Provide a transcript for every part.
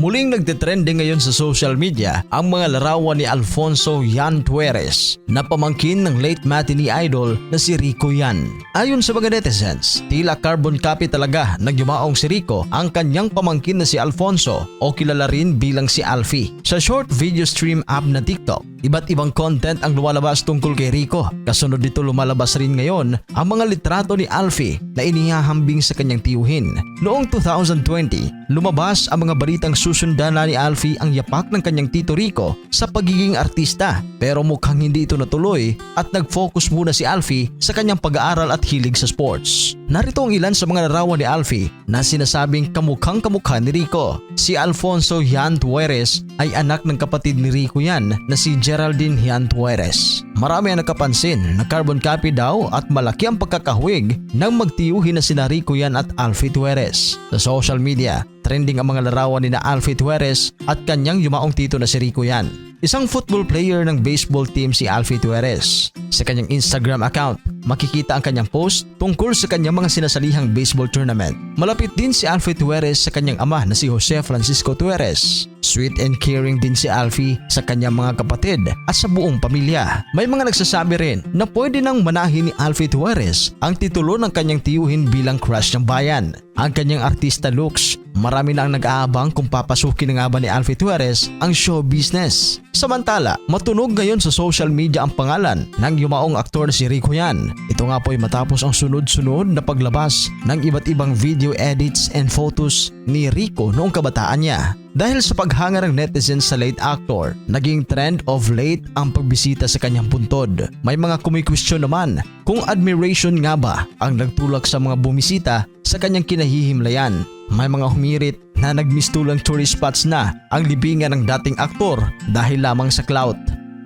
Muling nagtitrending ngayon sa social media ang mga larawan ni Alfonso Yan Tuerez na pamangkin ng late matinee idol na si Rico Yan. Ayon sa mga netizens, tila carbon copy talaga ng yumaong si Rico ang kanyang pamangkin na si Alfonso o kilala rin bilang si Alfie. Sa short video stream app na TikTok, iba't ibang content ang lumalabas tungkol kay Rico. Kasunod dito lumalabas rin ngayon ang mga litrato ni Alfie na inihahambing sa kanyang tiyuhin. Noong 2020, lumabas ang mga balitang susundan ni Alfie ang yapak ng kanyang tito Rico sa pagiging artista, pero mukhang hindi ito natuloy at nag-focus muna si Alfie sa kanyang pag-aaral at hilig sa sports. Narito ang ilan sa mga larawan ni Alfie na sinasabing kamukhang-kamukha ni Rico. Si Alfonso Yan Tuerez ay anak ng kapatid ni Rico Yan na si Geraldine Yan Tuerez. Marami ang nakapansin na carbon copy daw at malaki ang pagkakahawig ng magtiyuhin na sina Rico Yan at Alfie Tuerez. Sa social media, trending ang mga larawan ni na Alfie Tuerez at kanyang yumaong tito na si Rico Yan. Isang football player ng baseball team si Alfie Tuerez. Sa kanyang Instagram account, makikita ang kanyang post tungkol sa kanyang mga sinasalihang baseball tournament. Malapit din si Alfie Tuerez sa kanyang ama na si Jose Francisco Tuerez. Sweet and caring din si Alfie sa kanyang mga kapatid at sa buong pamilya. May mga nagsasabi rin na pwede nang manahin ni Alfie Tuerez ang titulo ng kanyang tiyuhin bilang crush ng bayan. Ang kanyang artista looks, marami na ang nag-aabang kung papasukin na nga ba ni Alfie Tuerez ang show business. Samantala, matunog ngayon sa social media ang pangalan ng yumaong aktor na si Rico Yan. Ito nga po ay matapos ang sunod-sunod na paglabas ng iba't ibang video edits and photos ni Rico noong kabataan niya. Dahil sa paghanga ng netizens sa late actor, naging trend of late ang pagbisita sa kanyang puntod. May mga kumikwestiyon naman kung admiration nga ba ang nagtulak sa mga bumisita sa kanyang kinahihimlayan. May mga humirit na nagmistulang tourist spots na ang libingan ng dating aktor dahil lamang sa clout.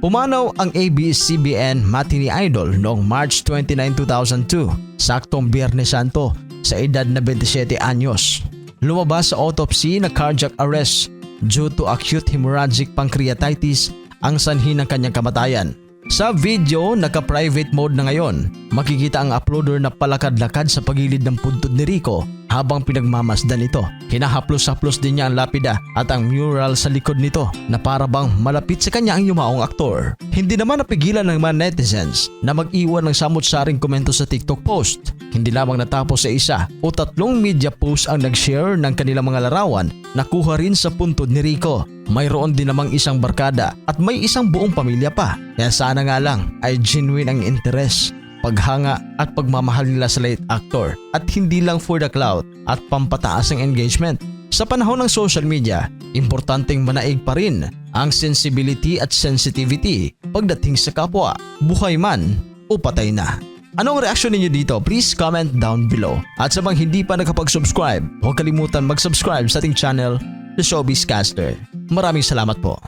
Pumanaw ang ABS-CBN matinee idol noong March 29, 2002, saktong Biyernes Santo sa edad na 27 anyos. Lumabas sa autopsy na cardiac arrest due to acute hemorrhagic pancreatitis ang sanhi ng kanyang kamatayan. Sa video, naka-private mode na ngayon, makikita ang uploader na palakad-lakad sa pagilid ng puntod ni Rico habang pinagmamasdan ito. Hinahaplos-haplos din niya ang lapida at ang mural sa likod nito na para bang malapit sa kanya ang yumaong aktor. Hindi naman napigilan ng mga netizens na mag-iwan ng samot-saring komento sa TikTok post. Hindi lamang natapos sa isa o 3 media posts ang nag-share ng kanilang mga larawan na kuha rin sa puntod ni Rico. Mayroon din namang isang barkada at may isang buong pamilya pa. Kaya sana nga lang ay genuine ang interes, paghanga at pagmamahal nila sa late actor at hindi lang for the clout at pampataas ng engagement. Sa panahon ng social media, importanteng manaig pa rin ang sensibility at sensitivity pagdating sa kapwa, buhay man o patay na. Anong reaksyon ninyo dito? Please comment down below. At sa mga hindi pa nakapag-subscribe, huwag kalimutan mag-subscribe sa ating channel, The Showbiz Caster. Maraming salamat po.